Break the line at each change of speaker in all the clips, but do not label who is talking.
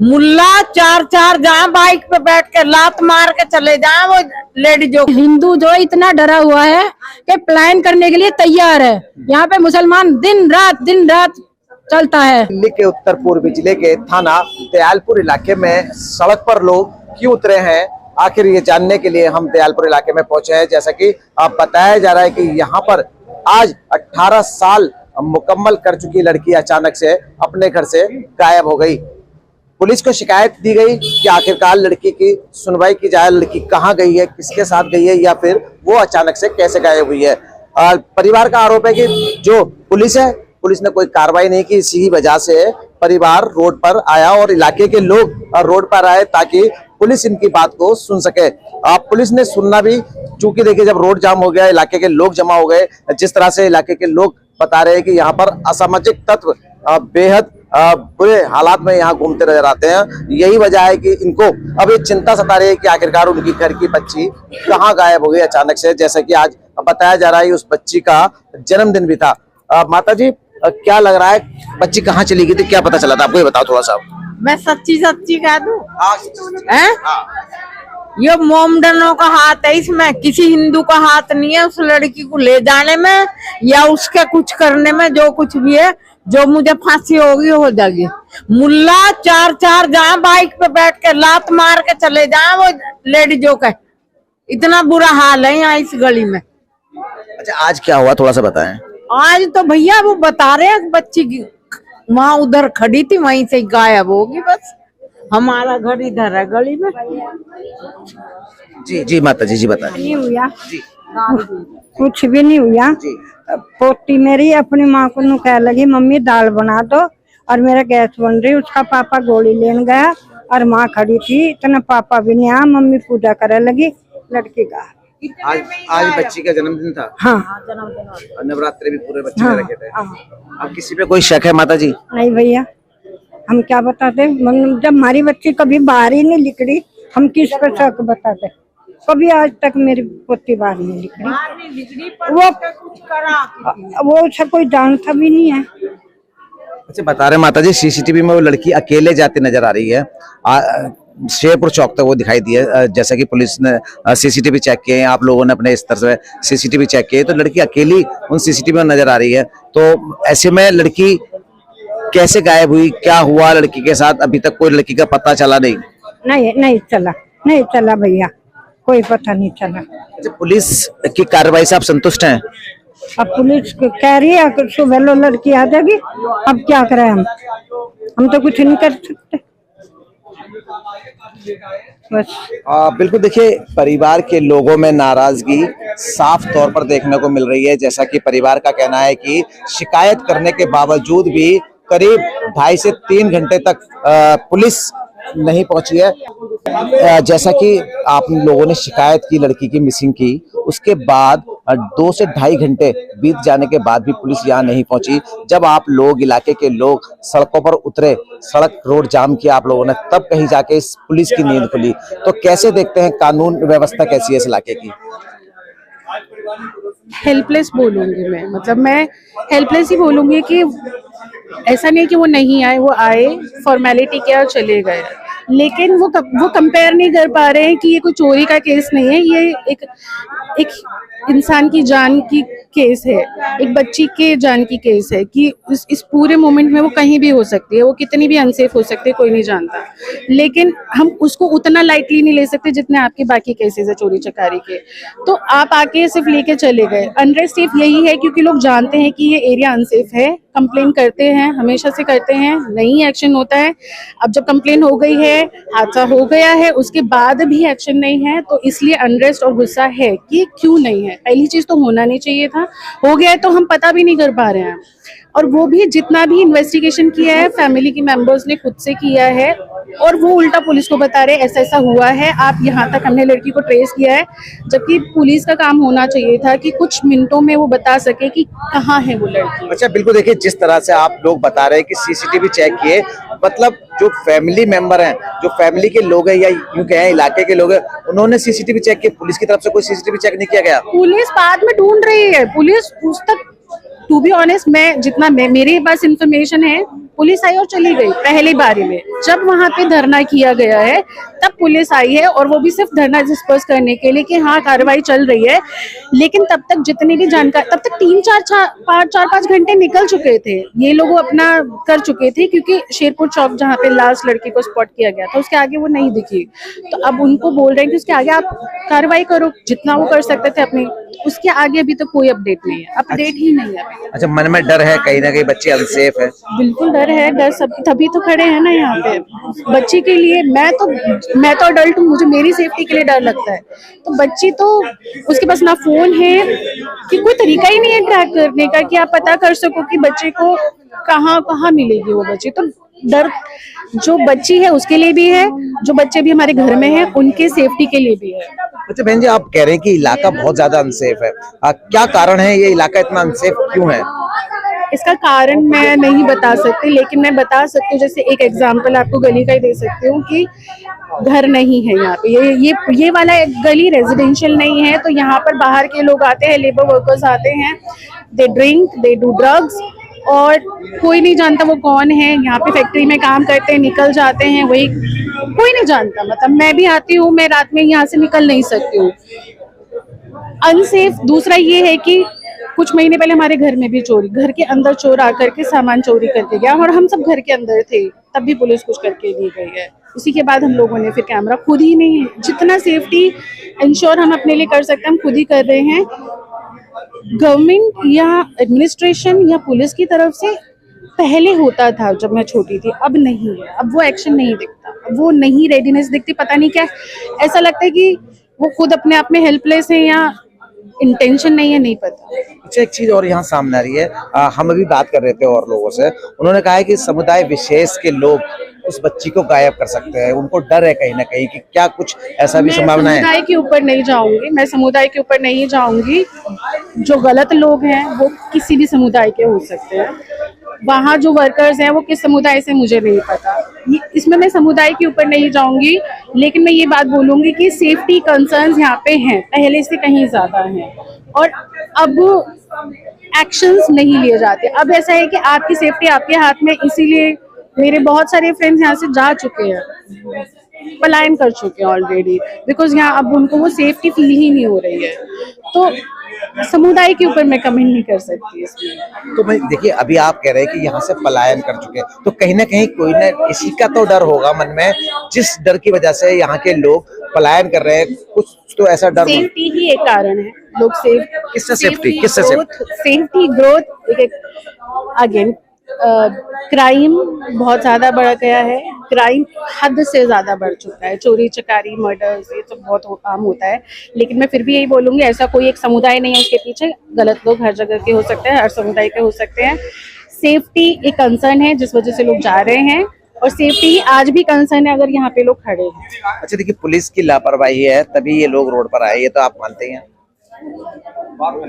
मुल्ला चार चार जहाँ बाइक पे बैठ के लात मार के चले जाए वो लेडीजों।
हिंदू जो इतना डरा हुआ है कि प्लान करने के लिए तैयार है। यहाँ पे मुसलमान दिन रात चलता है।
दिल्ली के उत्तर पूर्वी जिले के थाना दयालपुर इलाके में सड़क पर लोग क्यों उतरे हैं, आखिर ये जानने के लिए हम दयालपुर इलाके में पहुंचे हैं। जैसा कि आप बताया जा रहा है कि यहाँ पर आज 18 साल मुकम्मल कर चुकी लड़की अचानक से अपने घर से गायब हो गई। पुलिस को शिकायत दी गई कि आखिरकार लड़की की सुनवाई की जाए, लड़की कहाँ गई है, किसके साथ गई है, या फिर वो अचानक से कैसे गायब हुई है। परिवार का आरोप है कि जो पुलिस है, पुलिस ने कोई कार्रवाई नहीं की। इसी वजह से परिवार रोड पर आया और इलाके के लोग रोड पर आए ताकि पुलिस इनकी बात को सुन सके। पुलिस ने सुनना भी, चूंकि देखिए जब रोड जाम हो गया, इलाके के लोग जमा हो गए, जिस तरह से इलाके के लोग बता रहे हैं कि यहाँ पर असामाजिक तत्व बेहद बुरे हालात में यहाँ घूमते नजर आते हैं। यही वजह है कि इनको अब ये चिंता सता रही है कि आखिरकार उनकी घर की बच्ची कहाँ गायब हो गई अचानक से। जैसे कि आज बताया जा रहा है उस बच्ची का जन्मदिन भी था। माता जी, क्या लग रहा है, बच्ची कहाँ चली गई थी, क्या पता चला था आपको, ये बताओ थोड़ा सा।
मैं सच्ची कह दूं, ये मोमडनों का हाथ है इसमें, किसी हिंदू का हाथ नहीं है उस लड़की को ले जाने में या उसके कुछ करने में। जो कुछ भी है, जो मुझे फांसी होगी हो जाएगी। मुल्ला चार चार जहाँ बाइक पे बैठ के लात मार के चले जाए वो लेडीजों का। इतना बुरा हाल है यहाँ इस गली में।
अच्छा, आज क्या हुआ थोड़ा सा बताएं।
आज तो भैया वो बता रहे हैं बच्ची की वहाँ उधर खड़ी थी, वहीं से गायब होगी। बस हमारा घर इधर है गली में।
जी माता जी बताएं।
नहीं हुआ जी, कुछ भी नहीं हुआ। पोती मेरी अपनी माँ को कह लगी मम्मी दाल बना दो और मेरा गैस बन रही। उसका पापा गोली लेने गया और माँ खड़ी थी, इतना पापा भी नहीं आया। मम्मी पूजा करे लगी लड़की का।
आज बच्ची का जन्मदिन था।
हाँ,
नवरात्रि भी पूरे बच्चे में रखे थे। अब किसी पे कोई शक है माता जी?
नहीं भैया, हम क्या बताते, जब हमारी बच्ची कभी बाहर ही नहीं निकली, हम किस पे शक बताते। कभी आज तक मेरी पोती बाहर नहीं निकली। वो उसे कोई जानता भी नहीं है।
अच्छा, बता रहे माता जी, सीसीटीवी में वो लड़की अकेले जाती नजर आ रही है। शेरपुर चौक तक वो दिखाई दी है। जैसा कि पुलिस ने सीसीटीवी चेक किए हैं, आप लोगों ने अपने स्तर से सीसीटीवी चेक किए, तो लड़की अकेली उन सीसीटीवी में नजर आ रही है। तो ऐसे में लड़की कैसे गायब हुई, क्या हुआ लड़की के साथ, अभी तक कोई लड़की का पता चला नहीं?
नहीं चला भैया, कोई पता नहीं चला।
अच्छा, पुलिस की कार्रवाई से आप संतुष्ट हैं?
अब पुलिस कह रही है कि सुबह लो लड़की आ जाएगी। अब क्या करें हम तो कुछ नहीं कर सकते बस।
बिल्कुल, देखिए परिवार के लोगों में नाराजगी साफ तौर पर देखने को मिल रही है। जैसा कि परिवार का कहना है कि शिकायत करने के बावजूद भी करीब 2.5 से 3 घंटे तक पुलिस नहीं पहुंची है। जैसा कि आप लोगों ने शिकायत की लड़की की मिसिंग की, उसके बाद 2 से 2.5 घंटे बीत जाने के बाद भी पुलिस यहाँ नहीं पहुंची। जब आप लोग, इलाके के लोग सड़कों पर उतरे, सड़क रोड जाम किया आप लोगों ने, तब कहीं जाके इस पुलिस की नींद खुली। तो कैसे देखते हैं, कानून व्यवस्था कैसी है इस इलाके की?
हेल्पलेस बोलूंगी मैं, मतलब मैं हेल्पलेस ही बोलूंगी कि ऐसा नहीं कि वो नहीं आए, वो आए, फॉर्मेलिटी किया और चले गए, लेकिन वो कंपेयर नहीं कर पा रहे हैं कि ये कोई चोरी का केस नहीं है, ये एक इंसान की जान की केस है, एक बच्ची के जान की केस है कि इस पूरे मोमेंट में वो कहीं भी हो सकती है, वो कितनी भी अनसेफ हो सकती है, कोई नहीं जानता। लेकिन हम उसको उतना लाइटली नहीं ले सकते जितने आपके बाकी केसेस है चोरी चकारी के। तो आप आके सिर्फ लेके चले गए। अनरेस्ट सिर्फ यही है क्योंकि लोग जानते हैं कि ये एरिया अनसेफ है, कंप्लेन करते हैं, हमेशा से करते हैं, नहीं एक्शन होता है। अब जब कंप्लेन हो गई है, हादसा हो गया है, उसके बाद भी एक्शन नहीं है, तो इसलिए अनरेस्ट और गुस्सा है कि क्यों नहीं है। पहली चीज तो होना नहीं चाहिए था, हो गया है तो हम पता भी नहीं कर पा रहे हैं। और वो भी जितना भी इन्वेस्टिगेशन किया है फैमिली के मेंबर्स ने खुद से किया है, और वो उल्टा पुलिस को बता रहे ऐसा ऐसा हुआ है, आप यहाँ तक हमने लड़की को ट्रेस किया है, जबकि पुलिस का काम होना चाहिए था कि कुछ मिनटों में वो बता सके कि कहाँ है वो लड़की।
अच्छा, बिल्कुल, देखिए जिस तरह से आप लोग बता रहे हैं कि सीसीटीवी चेक किए, मतलब जो फैमिली मेंबर हैं, जो फैमिली के लोग हैं या यूं कहें इलाके के लोग हैं, उन्होंने सीसीटीवी चेक किया, पुलिस की तरफ से कोई सीसीटीवी चेक नहीं किया गया?
पुलिस बाद में ढूंढ रही है, पुलिस उस तक, टू बी ऑनेस्ट, मैं जितना मेरे पास इंफॉर्मेशन है, पुलिस आई और चली गई पहली बारी में। जब वहां पे धरना किया गया है तब पुलिस आई है, और वो भी सिर्फ धरना डिस्पर्स करने के लिए कि हाँ कार्रवाई चल रही है। लेकिन तब तक जितनी भी जानकारी, तब तक 4-5 घंटे निकल चुके थे, ये लोग अपना कर चुके थे, क्योंकि शेरपुर चौक जहाँ पे लास्ट लड़की को स्पॉट किया गया था उसके आगे वो नहीं दिखी। तो अब उनको बोल रहे हैं कि उसके आगे आप कार्रवाई करो जितना वो कर सकते थे अपनी, उसके आगे अभी तो कोई अपडेट नहीं है, अपडेट ही नहीं है अभी।
अच्छा, मन में डर है कहीं ना कहीं बच्ची अनसेफ है?
बिल्कुल डर है, डर सब, तभी तो खड़े हैं ना यहाँ पे बच्ची के लिए। मैं तो अडल्ट हूँ, मुझे मेरी सेफ्टी के लिए डर लगता है, तो बच्ची तो उसके पास ना फोन है कि कोई तरीका ही नहीं है ट्रैक करने का कि आप पता कर सको कि बच्चे को कहाँ मिलेगी वो बच्ची। तो डर जो बच्ची है उसके लिए भी है, जो बच्चे भी हमारे घर में हैं उनके सेफ्टी के लिए भी है।
अच्छा बहन जी, आप कह रहे हैं कि इलाका बहुत ज्यादा अनसेफ है, क्या कारण है, ये इलाका इतना अनसेफ क्यों है?
इसका कारण मैं नहीं बता सकती, लेकिन मैं बता सकती हूँ, जैसे एक एग्जांपल आपको गली का ही दे सकती हूँ कि घर नहीं है यहाँ पे, ये वाला गली रेजिडेंशियल नहीं है, तो यहाँ पर बाहर के लोग आते हैं, लेबर वर्कर्स आते हैं, they drink, they do drugs, और कोई नहीं जानता वो कौन है। यहाँ पे फैक्ट्री में काम करते हैं, निकल जाते हैं, वही कोई नहीं जानता। मतलब मैं भी आती हूँ, मैं रात में यहाँ से निकल नहीं सकती हूँ, अनसेफ। दूसरा ये है कि कुछ महीने पहले हमारे घर में भी चोरी, घर के अंदर चोर आकर के सामान चोरी करके गया, और हम सब घर के अंदर थे, तब भी पुलिस कुछ करके दी गई है। उसी के बाद हम लोगों ने फिर कैमरा खुद ही नहीं, जितना सेफ्टी इंश्योर हम अपने लिए कर सकते हैं हम खुद ही कर रहे हैं। गवर्नमेंट या एडमिनिस्ट्रेशन या पुलिस की तरफ से पहले होता था जब मैं छोटी थी, अब नहीं है, अब वो एक्शन नहीं दिखता, अब वो नहीं रेडीनेस दिखती, पता नहीं क्या, ऐसा लगता है कि वो खुद अपने आप में हेल्पलेस है या इंटेंशन नहीं है, नहीं पता।
अच्छा, एक चीज और यहाँ सामने आ रही है, हम अभी बात कर रहे थे और लोगों से, उन्होंने कहा है कि समुदाय विशेष के लोग उस बच्ची को गायब कर सकते हैं, उनको डर है कहीं ना कहीं कि क्या कुछ ऐसा भी संभावना है?
समुदाय के ऊपर नहीं जाऊंगी, मैं समुदाय के ऊपर नहीं जाऊंगी। जो गलत लोग हैं वो किसी भी समुदाय के हो सकते हैं, वहाँ जो वर्कर्स हैं वो किस समुदाय से मुझे नहीं पता, इसमें मैं समुदाय के ऊपर नहीं जाऊंगी। लेकिन मैं ये बात बोलूंगी कि सेफ्टी कंसर्न्स यहाँ पे हैं, पहले से कहीं ज्यादा हैं, और अब एक्शंस नहीं लिए जाते। अब ऐसा है कि आपकी सेफ्टी आपके हाथ में, इसीलिए मेरे बहुत सारे फ्रेंड्स यहाँ से जा चुके हैं, पलायन कर चुके हैं ऑलरेडी, बिकॉज यहाँ अब उनको वो सेफ्टी फील ही नहीं हो रही है। तो समुदाय के ऊपर मैं कमेंट नहीं कर सकती इसमें।
तो भाई देखिए, अभी आप कह रहे हैं कि यहाँ से पलायन कर चुके हैं, तो कहीं ना कहीं कोई ना किसी का तो डर होगा मन में, जिस डर की वजह से यहाँ के लोग पलायन कर रहे हैं, कुछ तो ऐसा डर।
सेफ्टी ही एक कारण है, लोग
किससे सेफ्टी, किससे
सेफ्टी ग्रोथ, अगेन क्राइम बहुत ज्यादा बढ़ गया है, क्राइम हद से ज्यादा बढ़ चुका है, चोरी चकारी मर्डर्स ये तो बहुत आम होता है। लेकिन मैं फिर भी यही बोलूंगी, ऐसा कोई एक समुदाय नहीं है उसके पीछे, गलत लोग हर जगह के हो सकते हैं, हर समुदाय के हो सकते हैं। सेफ्टी एक कंसर्न है जिस वजह से लोग जा रहे हैं, और सेफ्टी आज भी कंसर्न है अगर यहाँ पे लोग खड़े हैं।
अच्छा देखिए, पुलिस की लापरवाही है तभी ये लोग रोड पर आए, ये तो आप मानते हैं?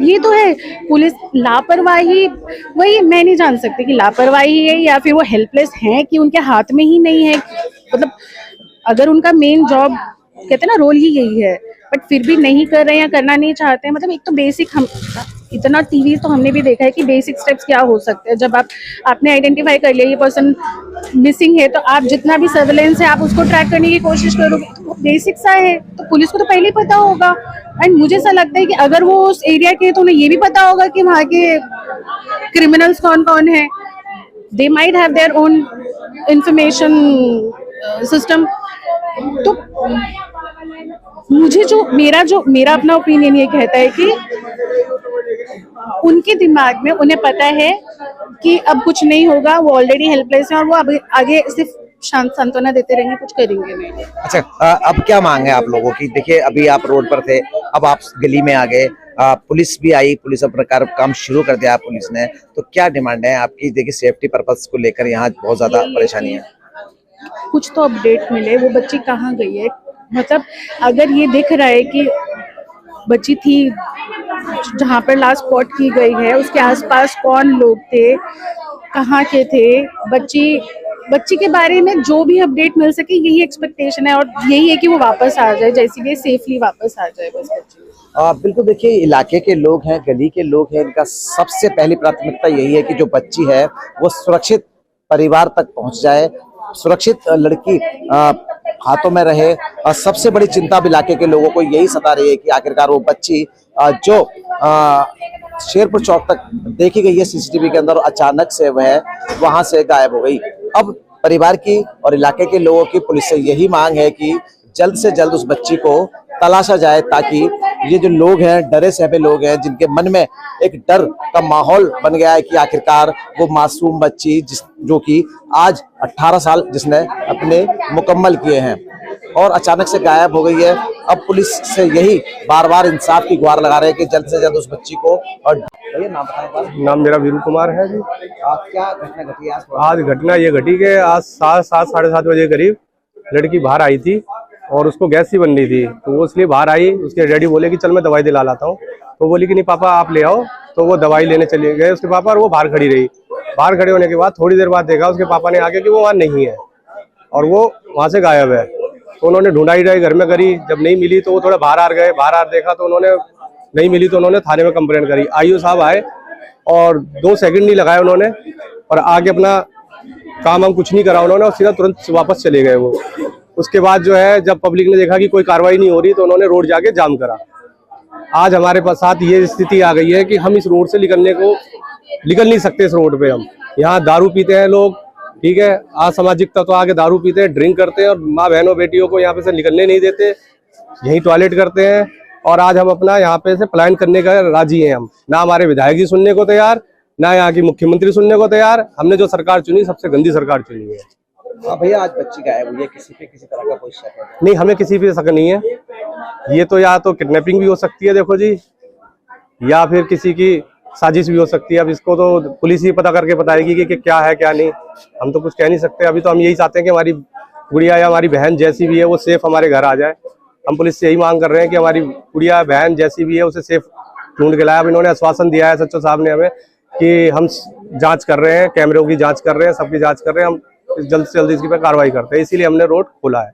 ये तो है, पुलिस लापरवाही, वही मैं नहीं जान सकती कि लापरवाही है या फिर वो हेल्पलेस हैं कि उनके हाथ में ही नहीं है। मतलब अगर उनका मेन जॉब, कहते हैं ना, रोल ही यही है, बट फिर भी नहीं कर रहे हैं या करना नहीं चाहते हैं। मतलब एक तो बेसिक, हम इतना टीवी तो हमने भी देखा है कि बेसिक स्टेप्स क्या हो सकते हैं। जब आपने आइडेंटिफाई कर लिया ये पर्सन मिसिंग है, तो आप जितना भी सर्वेलेंस है आप उसको ट्रैक करने की कोशिश करोगे, तो बेसिक सा है, तो पुलिस को तो पहले ही पता होगा। एंड मुझे ऐसा लगता है कि अगर वो उस एरिया के, तो उन्हें ये भी पता होगा कि वहाँ के क्रिमिनल्स कौन कौन है, they might have their own information system. तो मुझे मेरा अपना ओपिनियन ये कहता है कि उनके दिमाग में उन्हें पता है कि अब कुछ नहीं होगा, वो ऑलरेडी हेल्पलेस है, और वो अब आगे सिर्फ शांत सांत्वना देते रहेंगे, कुछ करेंगे नहीं।
अच्छा, अब क्या मांग है आप लोगों की? देखिए, अभी आप रोड पर थे, अब आप गली में आ गए, पुलिस भी आई, पुलिस अपना काम शुरू कर दिया पुलिस ने, तो क्या डिमांड है आपकी? देखिए, सेफ्टी पर्पस को लेकर यहाँ बहुत ज्यादा परेशानी है।
कुछ तो अपडेट मिले, वो बच्ची कहाँ गई है। मतलब अगर ये दिख रहा है कि बच्ची थी जहाँ पर लास्ट स्पॉट की गई है, उसके आसपास कौन लोग थे, कहाँ के थे, बच्ची के बारे में जो भी अपडेट मिल सके, यही एक्सपेक्टेशन है, और यही है कि वो वापस आ जाए, जैसे भी सेफली वापस आ जाए बस बच्ची।
बिल्कुल, देखिए, इलाके के लोग हैं, गली के लोग हैं, इनका सबसे पहली प्राथमिकता यही है कि जो बच्ची है वो सुरक्षित परिवार तक पहुंच जाए, सुरक्षित लड़की हाथों में रहे। सबसे बड़ी चिंता भी इलाके के लोगों को यही सता रही है कि आखिरकार वो बच्ची जो शेरपुर चौक तक देखी गई है सीसीटीवी के अंदर, अचानक से वह वहां से गायब हो गई। अब परिवार की और इलाके के लोगों की पुलिस से यही मांग है कि जल्द से जल्द उस बच्ची को तलाशा जाए, ताकि ये जो लोग हैं, डरे सहमे लोग हैं, जिनके मन में एक डर का माहौल बन गया है कि आखिरकार वो मासूम बच्ची जो कि आज 18 साल जिसने अपने मुकम्मल किए हैं और अचानक से गायब हो गई है। अब पुलिस से यही बार बार इंसाफ की गुहार लगा रहे हैं कि जल्द से जल्द उस बच्ची को। और भैया नाम बताएं।
नाम मेरा वीरू कुमार है जी।
क्या घटना घटी है
आज घटना ये घटी कि आज 7-7 बजे करीब लड़की बाहर आई थी और उसको गैस ही बन रही थी, तो वो इसलिए बाहर आई। उसके डैडी बोले कि चल मैं दवाई दिला लाता हूँ, तो बोली कि नहीं पापा आप ले आओ, तो वो दवाई लेने चले गए उसके पापा, और वो बाहर खड़ी रही। बाहर खड़े होने के बाद थोड़ी देर बाद देखा उसके पापा ने आके कि वो वहाँ नहीं है और वो वहाँ से गायब है। तो उन्होंने ढूंढाई घर में करी, जब नहीं मिली तो वो थोड़ा बाहर आ गए। बाहर आ देखा तो उन्होंने नहीं मिली तो उन्होंने थाने में कंप्लेंट करी। आईओ साहब आए और 2 सेकंड नहीं लगाए उन्होंने, और आगे अपना काम हम कुछ नहीं करा उन्होंने, और सीधा तुरंत वापस चले गए वो। उसके बाद जो है जब पब्लिक ने देखा कि कोई कार्रवाई नहीं हो रही तो उन्होंने रोड जाके जाम करा। आज हमारे पास साथ ये स्थिति आ गई है कि हम इस रोड से निकल नहीं सकते। इस रोड पे हम यहाँ दारू पीते हैं लोग, ठीक है, असामाजिक तत्व आके दारू पीते हैं, ड्रिंक करते हैं और माँ बहनों बेटियों को यहाँ पे से निकलने नहीं देते, यहीं टॉयलेट करते हैं। और आज हम अपना यहाँ पे से पलायन करने का राजी हैं। हम ना हमारे विधायक जी सुनने को तैयार, ना यहाँ की मुख्यमंत्री सुनने को तैयार। हमने जो सरकार चुनी सबसे गंदी सरकार चुनी है।
भैया आज बच्ची गायब हुई है, किसी पे किसी तरह का कोई शक है?
नहीं, हमें किसी पे शक नहीं है। ये तो या तो किडनैपिंग भी हो सकती है देखो जी, या फिर किसी की साजिश भी हो सकती है। अब इसको तो पुलिस ही पता करके बताएगी कि क्या है क्या नहीं, हम तो कुछ कह नहीं सकते। अभी तो हम यही चाहते हैं कि हमारी गुड़िया या हमारी बहन जैसी भी है वो सेफ हमारे घर आ जाए। हम पुलिस से यही मांग कर रहे हैं कि हमारी गुड़िया बहन जैसी भी है उसे सेफ ढूंढ के लाए। अब इन्होंने आश्वासन दिया है सचिव साहब ने हमें कि हम जांच कर रहे हैं, कैमरों की जांच कर रहे हैं, सबकी जांच कर रहे हैं, हम जल्द से जल्द इसकी पे कार्रवाई करते हैं, इसीलिए हमने रोड खोला है।